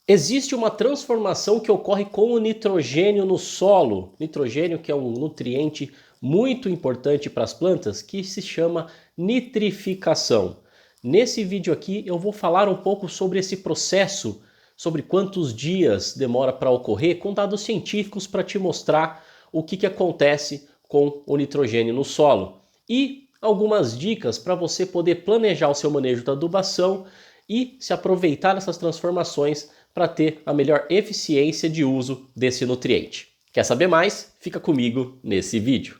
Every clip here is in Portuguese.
Existe uma transformação que ocorre com o nitrogênio no solo. Nitrogênio que é um nutriente muito importante para as plantas, que se chama nitrificação. Nesse vídeo aqui eu vou falar um pouco sobre esse processo, sobre quantos dias demora para ocorrer, com dados científicos para te mostrar o que acontece com o nitrogênio no solo. E algumas dicas para você poder planejar o seu manejo da adubação e se aproveitar dessas transformações para ter a melhor eficiência de uso desse nutriente. Quer saber mais? Fica comigo nesse vídeo.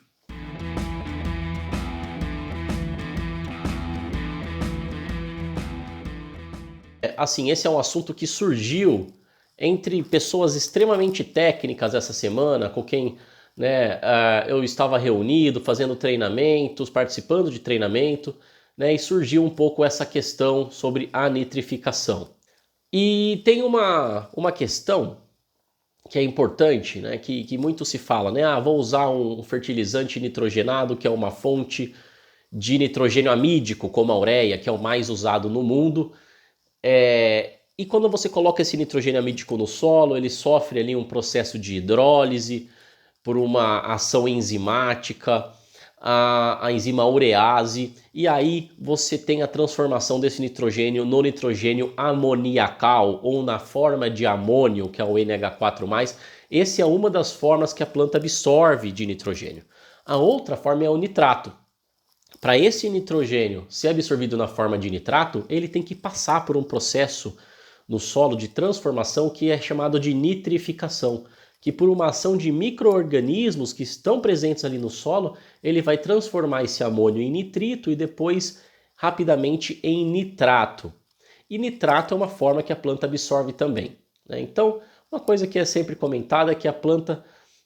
Assim, esse é um assunto que surgiu entre pessoas extremamente técnicas essa semana, com quem eu estava reunido, fazendo treinamentos, participando de treinamento, e surgiu um pouco essa questão sobre a nitrificação. E tem uma questão que é importante, que muito se fala, vou usar um fertilizante nitrogenado, que é uma fonte de nitrogênio amídico, como a ureia, que é o mais usado no mundo. E quando você coloca esse nitrogênio amídico no solo, ele sofre ali um processo de hidrólise, por uma ação enzimática, a enzima urease, e aí você tem a transformação desse nitrogênio no nitrogênio amoniacal, ou na forma de amônio, que é o NH4+. Essa é uma das formas que a planta absorve de nitrogênio. A outra forma é o nitrato. Para esse nitrogênio ser absorvido na forma de nitrato, ele tem que passar por um processo no solo de transformação que é chamado de nitrificação, que por uma ação de micro-organismos que estão presentes ali no solo, ele vai transformar esse amônio em nitrito e depois rapidamente em nitrato. E nitrato é uma forma que a planta absorve também. Então, uma coisa que é sempre comentada é que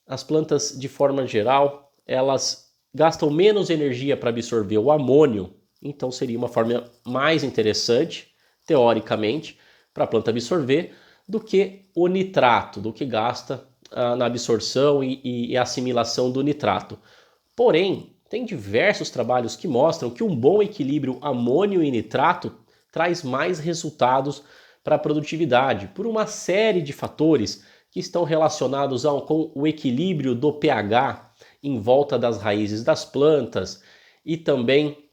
as plantas de forma geral, elas gastam menos energia para absorver o amônio, então seria uma forma mais interessante, teoricamente, para a planta absorver, do que o nitrato, do que gasta na absorção e assimilação do nitrato. Porém, tem diversos trabalhos que mostram que um bom equilíbrio amônio e nitrato traz mais resultados para a produtividade, por uma série de fatores que estão relacionados com o equilíbrio do pH em volta das raízes das plantas e também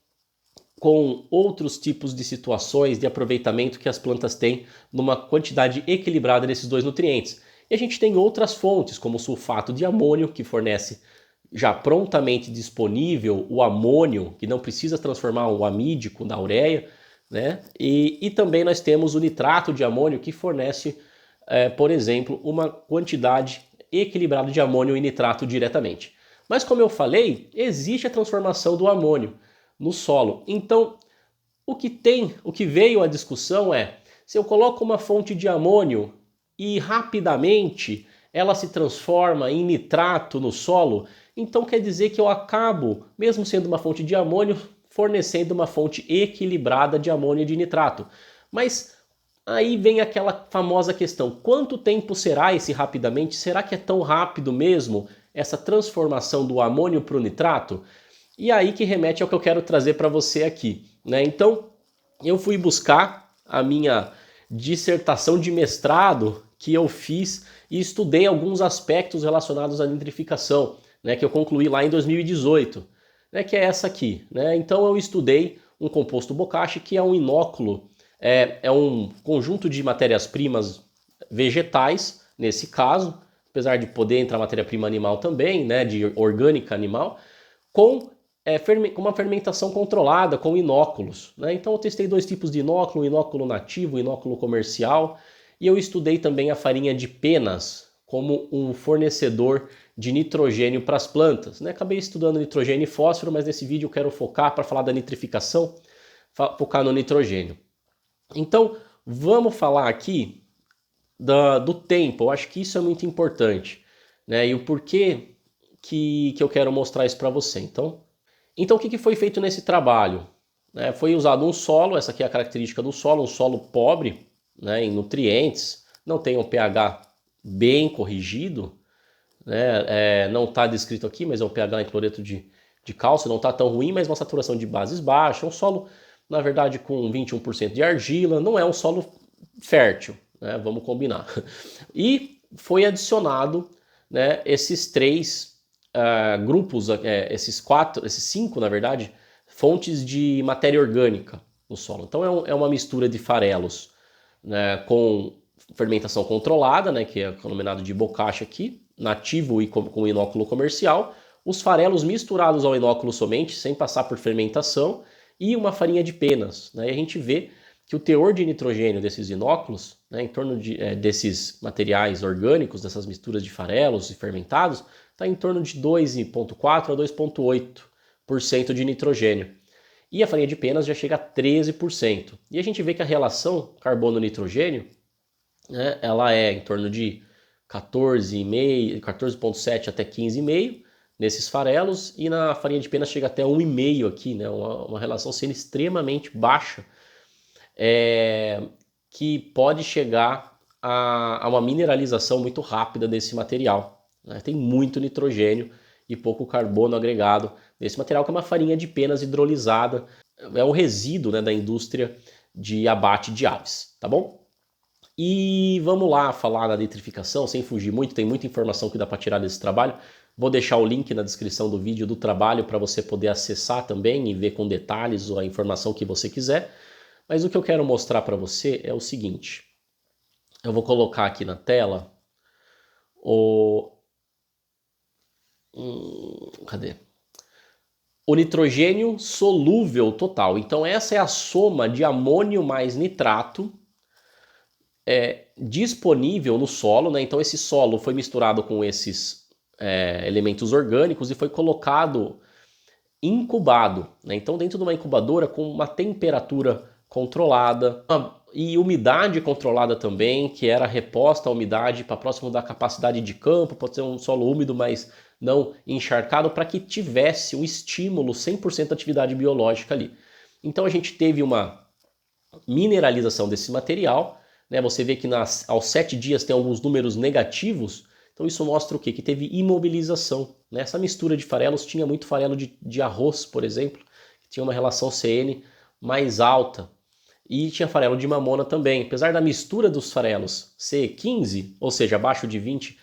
com outros tipos de situações de aproveitamento que as plantas têm numa quantidade equilibrada desses dois nutrientes. E a gente tem outras fontes, como o sulfato de amônio, que fornece já prontamente disponível o amônio, que não precisa transformar o amídico na ureia, e também nós temos o nitrato de amônio, que fornece, por exemplo, uma quantidade equilibrada de amônio e nitrato diretamente. Mas como eu falei, existe a transformação do amônio no solo. Então, o que veio à discussão é, se eu coloco uma fonte de amônio e rapidamente ela se transforma em nitrato no solo, então quer dizer que eu acabo, mesmo sendo uma fonte de amônio, fornecendo uma fonte equilibrada de amônio e de nitrato. Mas aí vem aquela famosa questão, quanto tempo será esse rapidamente? Será que é tão rápido mesmo essa transformação do amônio para o nitrato? E aí que remete ao que eu quero trazer para você aqui. Então, eu fui buscar a minha dissertação de mestrado que eu fiz e estudei alguns aspectos relacionados à nitrificação, que eu concluí lá em 2018, que é essa aqui. Então eu estudei um composto bokashi, que é um inóculo, é um conjunto de matérias-primas vegetais, nesse caso, apesar de poder entrar matéria-prima animal também, de orgânica animal, com uma fermentação controlada com inóculos. Então eu testei dois tipos de inóculo, o inóculo nativo, o inóculo comercial, e eu estudei também a farinha de penas como um fornecedor de nitrogênio para as plantas. Acabei estudando nitrogênio e fósforo, mas nesse vídeo eu quero focar, para falar da nitrificação, focar no nitrogênio. Então vamos falar aqui do tempo, eu acho que isso é muito importante, e o porquê que eu quero mostrar isso para você. Então o que foi feito nesse trabalho? Foi usado um solo, essa aqui é a característica do solo, um solo pobre em nutrientes, não tem um pH bem corrigido, não está descrito aqui, mas é um pH em cloreto de cálcio, não está tão ruim, mas uma saturação de bases baixa, um solo, na verdade, com 21% de argila, não é um solo fértil, né? Vamos combinar. E foi adicionado, né, esses três grupos, esses cinco, na verdade, fontes de matéria orgânica no solo. Então é uma mistura de farelos, né, com fermentação controlada, né, que é denominado de bocacha aqui, nativo e com inóculo comercial, os farelos misturados ao inóculo somente, sem passar por fermentação, e uma farinha de penas, né? E a gente vê que o teor de nitrogênio desses inóculos, né, em torno desses materiais orgânicos, dessas misturas de farelos e fermentados, está em torno de 2,4 a 2,8% de nitrogênio. E a farinha de penas já chega a 13%. E a gente vê que a relação carbono-nitrogênio, né, ela é em torno de 14,5, 14,7 até 15,5 nesses farelos, e na farinha de penas chega até 1,5 aqui, né, uma relação sendo extremamente baixa, que pode chegar a uma mineralização muito rápida desse material, né? Tem muito nitrogênio e pouco carbono agregado nesse material, que é uma farinha de penas hidrolisada, é um resíduo, né, da indústria de abate de aves, tá bom? E vamos lá falar da nitrificação, sem fugir muito, tem muita informação que dá para tirar desse trabalho. Vou deixar o link na descrição do vídeo do trabalho para você poder acessar também e ver com detalhes a informação que você quiser. Mas o que eu quero mostrar para você é o seguinte. Eu vou colocar aqui na tela cadê? O nitrogênio solúvel total. Então essa é a soma de amônio mais nitrato disponível no solo, né? Então esse solo foi misturado com esses elementos orgânicos e foi colocado incubado, né? Então dentro de uma incubadora com uma temperatura controlada e umidade controlada também, que era reposta a umidade para próximo da capacidade de campo, pode ser um solo úmido, mas não encharcado, para que tivesse um estímulo 100% de atividade biológica ali. Então a gente teve uma mineralização desse material, né? Você vê que aos 7 dias tem alguns números negativos, então isso mostra o quê? Que teve imobilização, né? Essa mistura de farelos tinha muito farelo de arroz, por exemplo, que tinha uma relação CN mais alta, e tinha farelo de mamona também. Apesar da mistura dos farelos ser 15, ou seja, abaixo de 20,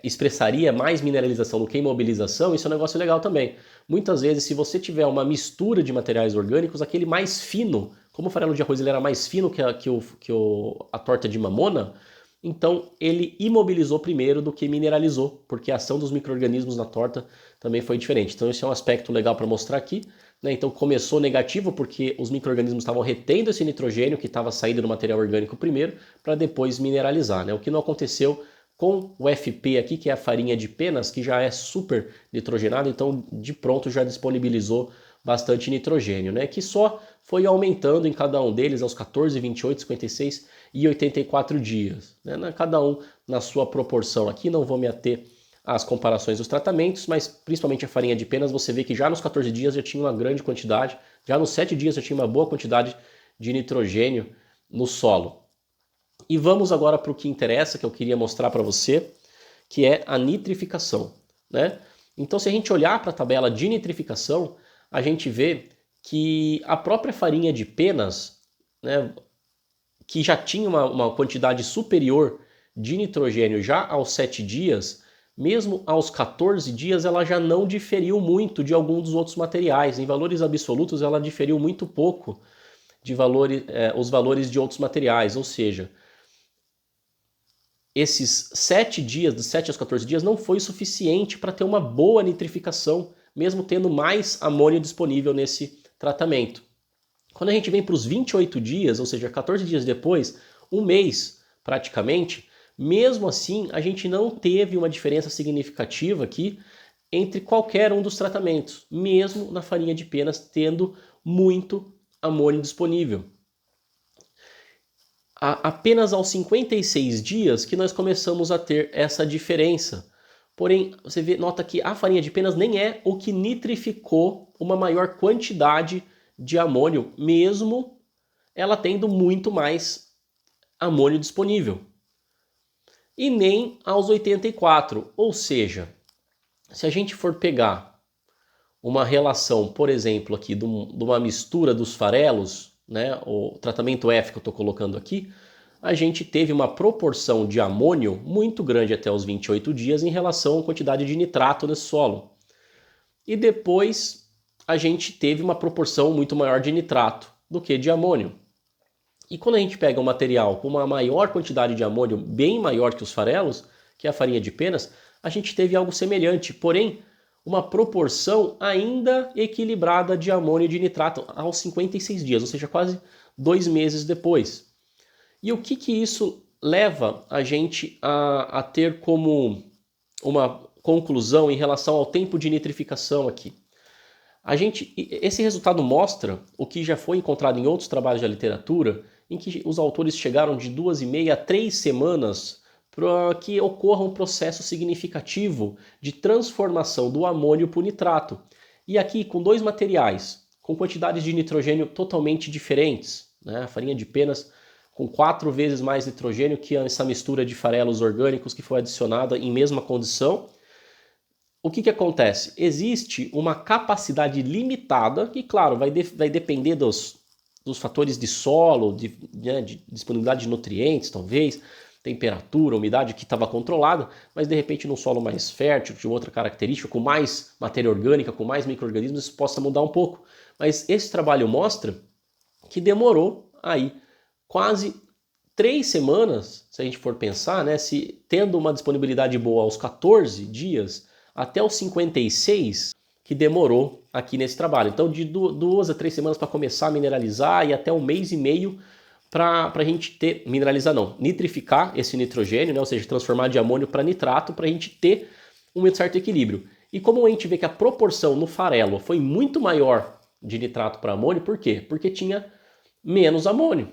expressaria mais mineralização do que imobilização, isso é um negócio legal também. Muitas vezes, se você tiver uma mistura de materiais orgânicos, aquele mais fino, como o farelo de arroz ele era mais fino que a torta de mamona, então ele imobilizou primeiro do que mineralizou, porque a ação dos micro-organismos na torta também foi diferente. Então esse é um aspecto legal para mostrar aqui, né? Então começou negativo porque os micro-organismos estavam retendo esse nitrogênio que estava saindo do material orgânico primeiro, para depois mineralizar, né? O que não aconteceu com o FP aqui, que é a farinha de penas, que já é super nitrogenada, então de pronto já disponibilizou bastante nitrogênio, né? Que só foi aumentando em cada um deles aos 14, 28, 56 e 84 dias, né? Cada um na sua proporção aqui, não vou me ater às comparações dos tratamentos, mas principalmente a farinha de penas, você vê que já nos 14 dias já tinha uma grande quantidade, já nos 7 dias já tinha uma boa quantidade de nitrogênio no solo. E vamos agora para o que interessa, que eu queria mostrar para você, que é a nitrificação, né? Então se a gente olhar para a tabela de nitrificação, a gente vê que a própria farinha de penas, né, que já tinha uma quantidade superior de nitrogênio já aos 7 dias, mesmo aos 14 dias ela já não diferiu muito de algum dos outros materiais. Em valores absolutos ela diferiu muito pouco de os valores de outros materiais, ou seja, esses 7 dias, dos 7 aos 14 dias, não foi suficiente para ter uma boa nitrificação, mesmo tendo mais amônio disponível nesse tratamento. Quando a gente vem para os 28 dias, ou seja, 14 dias depois, um mês praticamente, mesmo assim a gente não teve uma diferença significativa aqui entre qualquer um dos tratamentos, mesmo na farinha de penas tendo muito amônio disponível. Apenas aos 56 dias que nós começamos a ter essa diferença. Porém, você nota que a farinha de penas nem é o que nitrificou uma maior quantidade de amônio, mesmo ela tendo muito mais amônio disponível. E nem aos 84, ou seja, se a gente for pegar uma relação, por exemplo, aqui de uma mistura dos farelos, né, o tratamento F que eu estou colocando aqui, a gente teve uma proporção de amônio muito grande até os 28 dias em relação à quantidade de nitrato nesse solo. E depois a gente teve uma proporção muito maior de nitrato do que de amônio. E quando a gente pega um material com uma maior quantidade de amônio, bem maior que os farelos, que é a farinha de penas, a gente teve algo semelhante, porém uma proporção ainda equilibrada de amônio e de nitrato aos 56 dias, ou seja, quase 2 meses depois. E o que isso leva a gente a ter como uma conclusão em relação ao tempo de nitrificação aqui? Esse resultado mostra o que já foi encontrado em outros trabalhos da literatura, em que os autores chegaram de 2,5 a 3 semanas para que ocorra um processo significativo de transformação do amônio para o nitrato. E aqui com dois materiais, com quantidades de nitrogênio totalmente diferentes, né? A farinha de penas com 4 vezes mais nitrogênio que essa mistura de farelos orgânicos que foi adicionada em mesma condição. O que acontece? Existe uma capacidade limitada, que claro, vai depender dos fatores de solo, de disponibilidade de nutrientes, talvez, temperatura, umidade que estava controlada, mas de repente num solo mais fértil, de outra característica, com mais matéria orgânica, com mais micro-organismos, isso possa mudar um pouco. Mas esse trabalho mostra que demorou aí quase 3 semanas, se a gente for pensar, né, se tendo uma disponibilidade boa aos 14 dias, até os 56 que demorou aqui nesse trabalho. Então de 2 a 3 semanas para começar a mineralizar e até 1 mês e meio para a gente ter, mineralizar não, nitrificar esse nitrogênio, né, ou seja, transformar de amônio para nitrato para a gente ter um certo equilíbrio. E como a gente vê que a proporção no farelo foi muito maior de nitrato para amônio, por quê? Porque tinha menos amônio.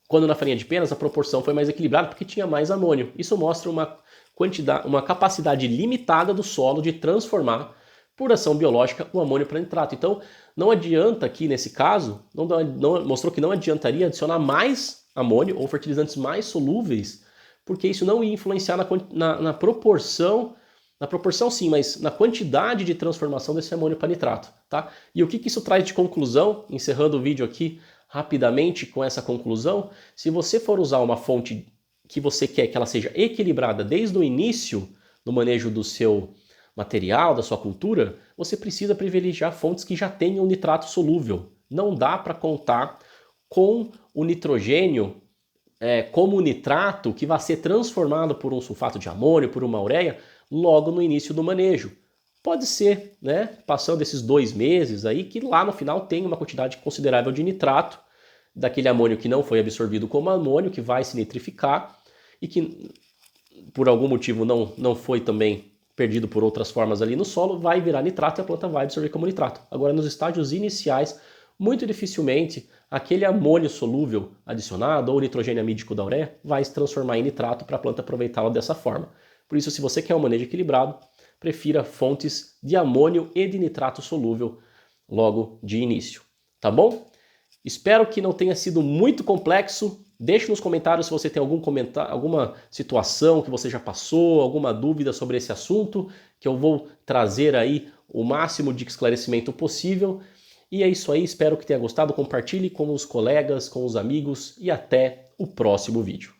Quando na farinha de penas a proporção foi mais equilibrada porque tinha mais amônio. Isso mostra uma capacidade limitada do solo de transformar, por ação biológica, o amônio para nitrato. Então, não adianta aqui nesse caso, mostrou que não adiantaria adicionar mais amônio ou fertilizantes mais solúveis, porque isso não ia influenciar na proporção, sim, mas na quantidade de transformação desse amônio para nitrato. Tá? E o que isso traz de conclusão, encerrando o vídeo aqui rapidamente com essa conclusão, se você for usar uma fonte que você quer que ela seja equilibrada desde o início no manejo do seu material, da sua cultura, você precisa privilegiar fontes que já tenham nitrato solúvel. Não dá para contar com o nitrogênio como nitrato que vai ser transformado por um sulfato de amônio, por uma ureia, logo no início do manejo. Pode ser, né, passando esses 2 meses aí, que lá no final tem uma quantidade considerável de nitrato, daquele amônio que não foi absorvido como amônio, que vai se nitrificar e que por algum motivo não foi também perdido por outras formas ali no solo, vai virar nitrato e a planta vai absorver como nitrato. Agora, nos estágios iniciais, muito dificilmente aquele amônio solúvel adicionado ou nitrogênio amídico da ureia vai se transformar em nitrato para a planta aproveitá-lo dessa forma. Por isso, se você quer um manejo equilibrado, prefira fontes de amônio e de nitrato solúvel logo de início. Tá bom? Espero que não tenha sido muito complexo. Deixe nos comentários se você tem alguma situação que você já passou, alguma dúvida sobre esse assunto, que eu vou trazer aí o máximo de esclarecimento possível. E é isso aí, espero que tenha gostado. Compartilhe com os colegas, com os amigos e até o próximo vídeo.